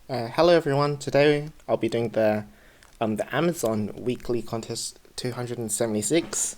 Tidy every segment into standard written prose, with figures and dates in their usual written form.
Hello everyone. Today I'll be doing the Amazon weekly contest 276.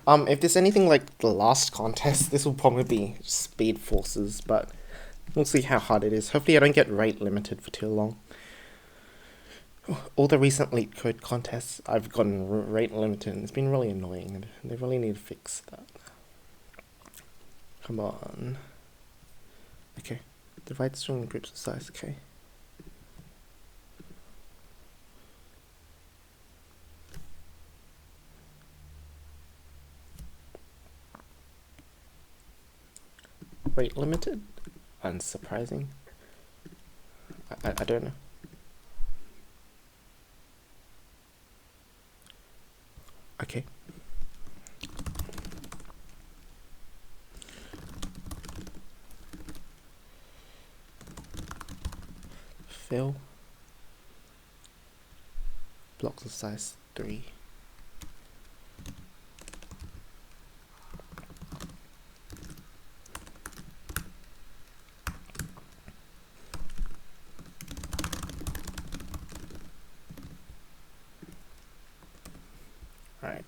If there's anything like the last contest, this will probably be Speed Forces, but we'll see how hard it is. Hopefully I don't get rate limited for too long. All the recent Leetcode contests I've gotten rate limited and it's been really annoying and they really need to fix that. Come on. Okay. Divide string groups of size, okay. Rate limited? Unsurprising. I don't know. Okay. Fill. Blocks of size 3. Alright.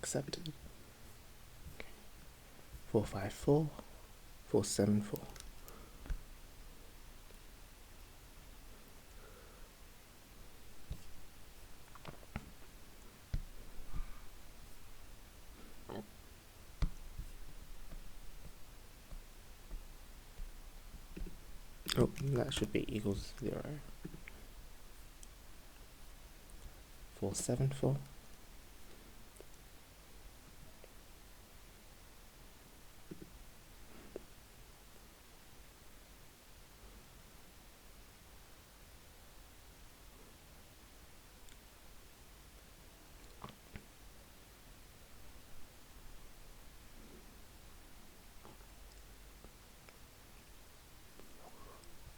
Accepted. 454, 474. Oh, that should be equals 0. 474.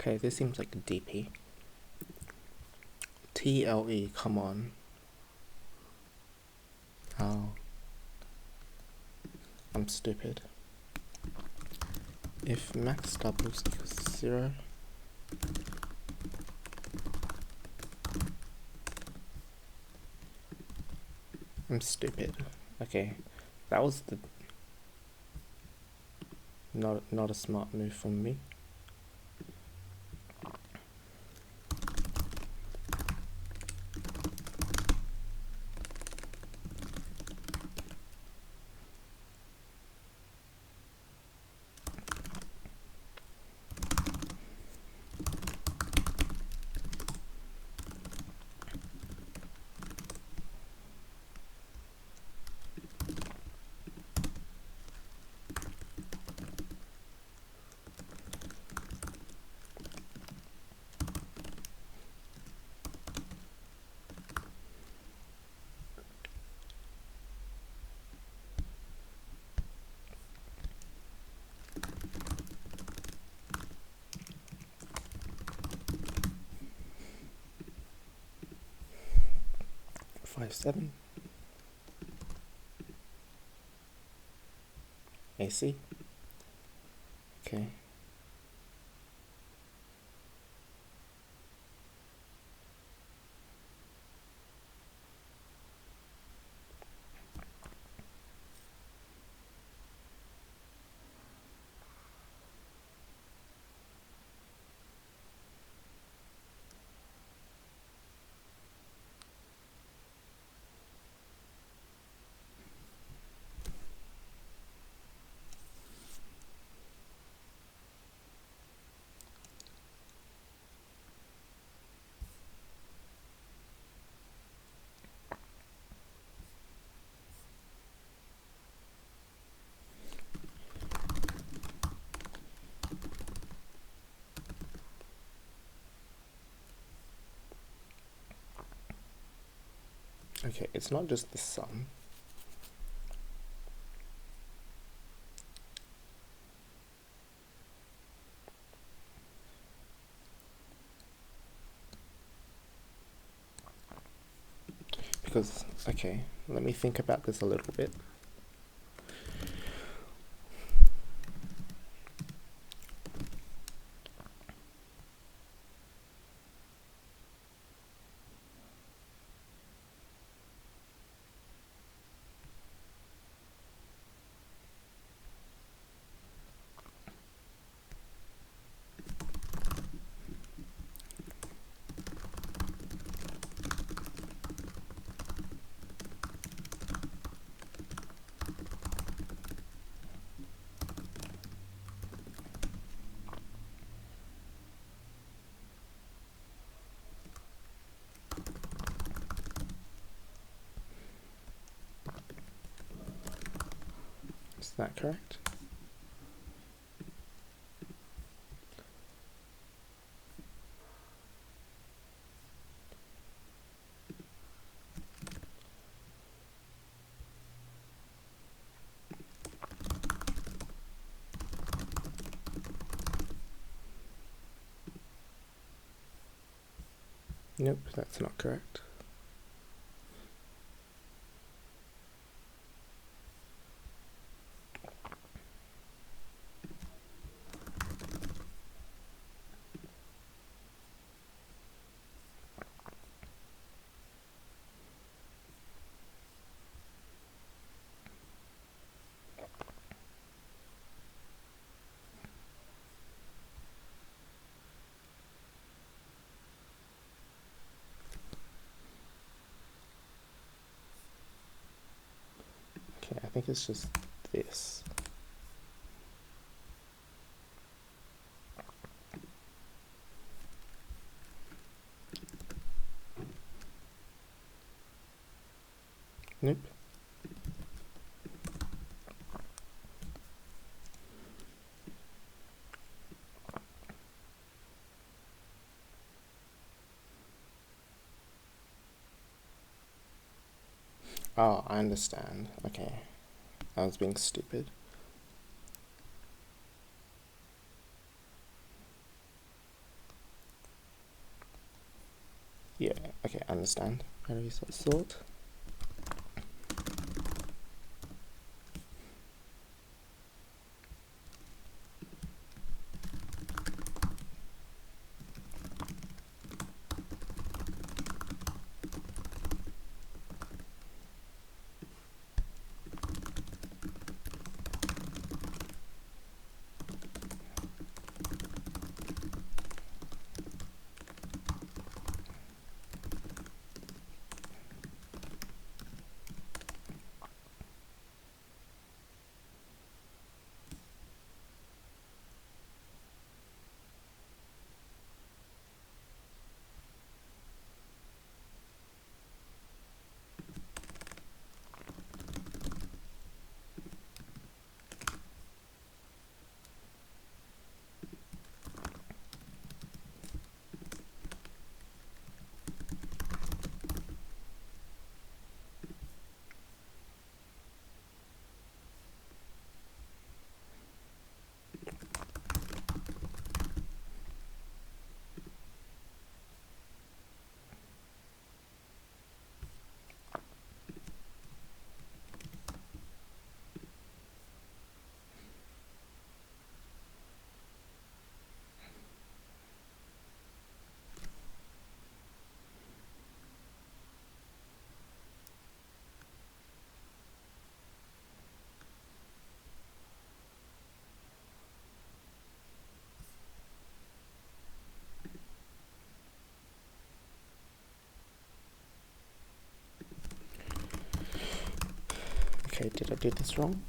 Okay, this seems like a DP. TLE, come on. Oh. I'm stupid. If max doubles equals 0, I'm stupid. Okay, that was the not a smart move from me. Five seven. AC. Okay. Okay, it's not just the sum. Because, okay, let me think about this a little bit. Is that correct? Nope, that's not correct. Okay, I think it's just this. Nope. Oh, I understand. Okay. I was being stupid. Yeah, okay, I understand. How do we sort? Okay, did I do this wrong?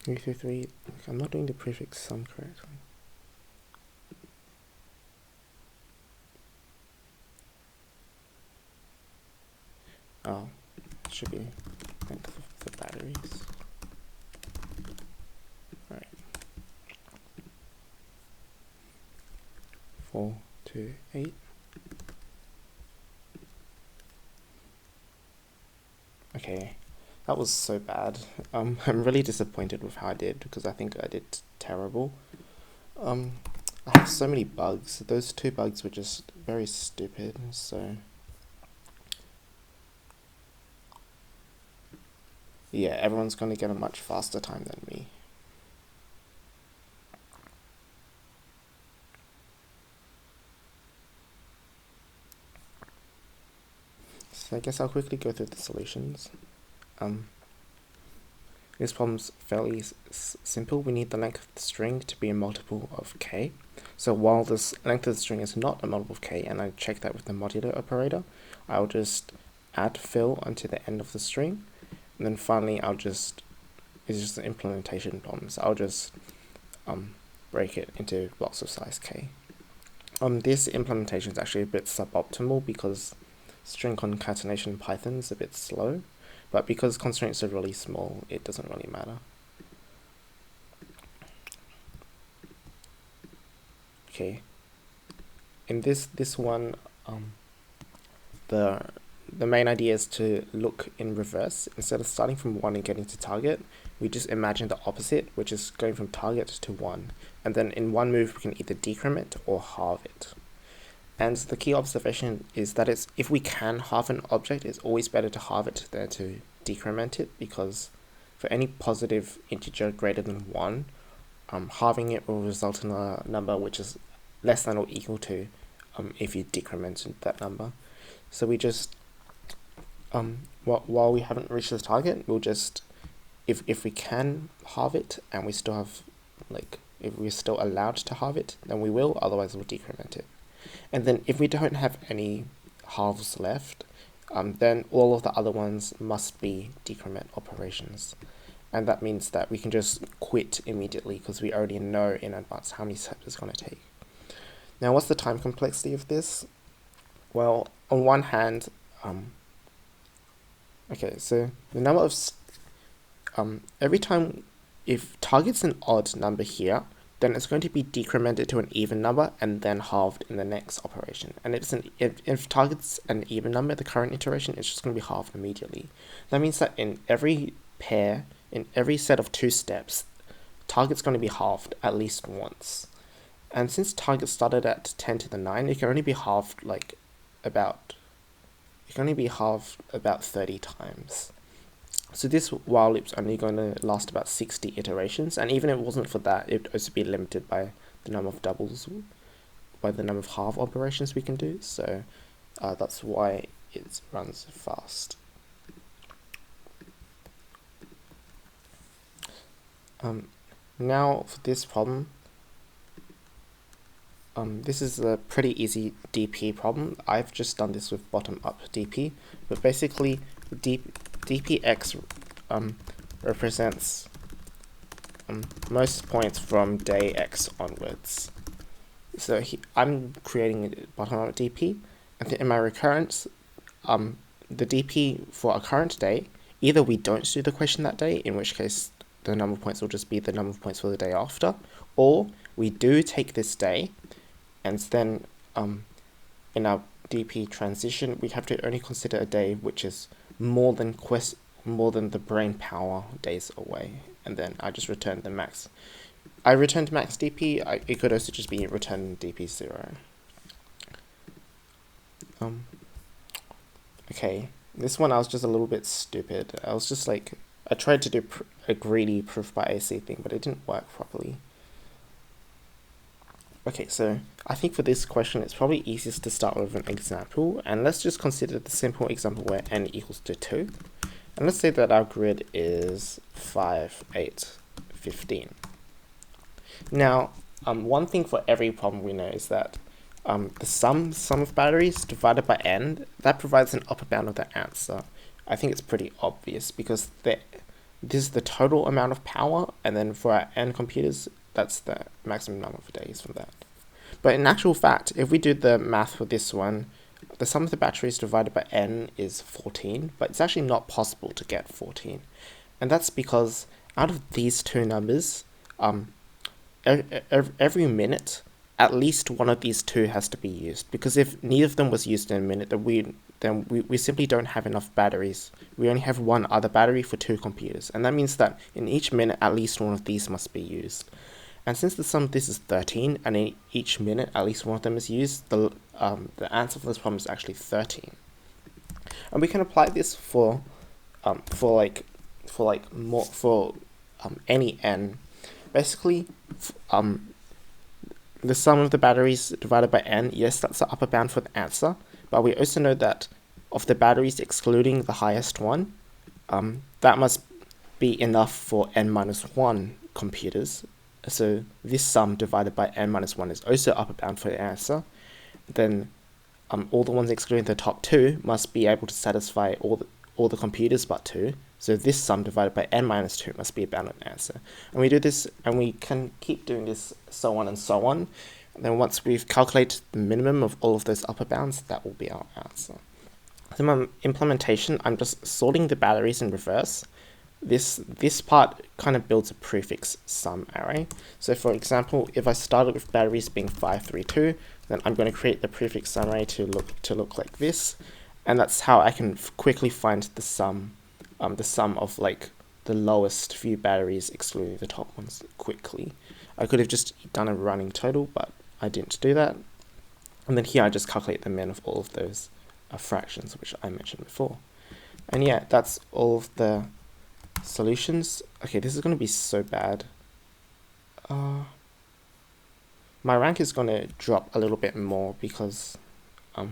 333. I'm not doing the prefix sum correctly. Oh, it should be length of the batteries. Alright. 4, 2, 8. Okay, that was so bad. I'm really disappointed with how I did because I think I did terrible. I have so many bugs. Those two bugs were just very stupid, so yeah, everyone's gonna get a much faster time than me. So I guess I'll quickly go through the solutions. This problem's fairly simple. We need the length of the string to be a multiple of k. So while this length of the string is not a multiple of k, and I check that with the modulo operator, I'll just add fill onto the end of the string, and then finally it's just an implementation problem. So I'll just break it into blocks of size k. This implementation is actually a bit suboptimal because string concatenation in Python is a bit slow. But because constraints are really small, it doesn't really matter. Okay. In this one, the main idea is to look in reverse. Instead of starting from 1 and getting to target, we just imagine the opposite, which is going from target to 1. And then in one move, we can either decrement or halve it. And the key observation is that if we can halve an object, it's always better to halve it than to decrement it, because for any positive integer greater than 1, halving it will result in a number which is less than or equal to if you decrement that number. So we just, while we haven't reached the target, we'll just, if we can halve it and we still have, if we're still allowed to halve it, then we will, otherwise we'll decrement it. And then if we don't have any halves left, then all of the other ones must be decrement operations. And that means that we can just quit immediately because we already know in advance how many steps it's going to take. Now, what's the time complexity of this? Well, on one hand, okay, so the number of, every time, if target's an odd number here, then it's going to be decremented to an even number and then halved in the next operation. And if target's an even number, the current iteration, it's just going to be halved immediately. That means that in every pair, in every set of 2 steps, target's going to be halved at least once. And since target started at 10 to the 9, it can only be halved about 30 times. So this while loop's only going to last about 60 iterations, and even if it wasn't for that, it would also be limited by the number of doubles, by the number of halve operations we can do, so that's why it runs fast. Now for this problem, this is a pretty easy DP problem. I've just done this with bottom-up DP, but basically DPX represents most points from day X onwards. So I'm creating a bottom-up DP, and in my recurrence, the DP for a current day, either we don't do the question that day, in which case the number of points will just be the number of points for the day after, or we do take this day, and then in our DP transition, we have to only consider a day which is more than the brain power days away, and then I just return the max. I returned max DP. It could also just be return DP 0. Okay, this one I was just a little bit stupid. I was just I tried to do a greedy proof by AC thing, but it didn't work properly. Okay, so I think for this question, it's probably easiest to start with an example, and let's just consider the simple example where n equals to 2. And let's say that our grid is 5, 8, 15. Now, one thing for every problem we know is that the sum of batteries divided by n, that provides an upper bound of the answer. I think it's pretty obvious because this is the total amount of power, and then for our n computers, that's the maximum number of days from that. But in actual fact, if we do the math for this one, the sum of the batteries divided by n is 14, but it's actually not possible to get 14. And that's because out of these two numbers, every minute, at least one of these two has to be used, because if neither of them was used in a minute, then we simply don't have enough batteries. We only have one other battery for two computers, and that means that in each minute at least one of these must be used. And since the sum of this is 13, and in each minute at least one of them is used, the answer for this problem is actually 13. And we can apply this for any n. Basically, the sum of the batteries divided by n, yes, that's the upper bound for the answer, but we also know that of the batteries excluding the highest one, that must be enough for n minus 1 computers. So this sum divided by n minus 1 is also upper bound for the answer. Then all the ones excluding the top two must be able to satisfy all the computers but 2. So this sum divided by n minus 2 must be a bounded answer. And we do this, and we can keep doing this so on and so on. And then once we've calculated the minimum of all of those upper bounds, that will be our answer. So my implementation, I'm just sorting the batteries in reverse. This part kind of builds a prefix sum array. So for example, if I started with batteries being 532, then I'm going to create the prefix sum array to look like this. And that's how I can quickly find the sum of like the lowest few batteries excluding the top ones quickly. I could have just done a running total, but I didn't do that. And then here I just calculate the min of all of those fractions which I mentioned before. And yeah, that's all of the solutions. Okay, this is going to be so bad. My rank is going to drop a little bit more because I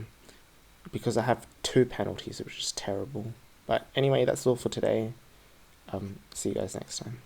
have 2 penalties, which is terrible. But anyway, that's all for today. See you guys next time.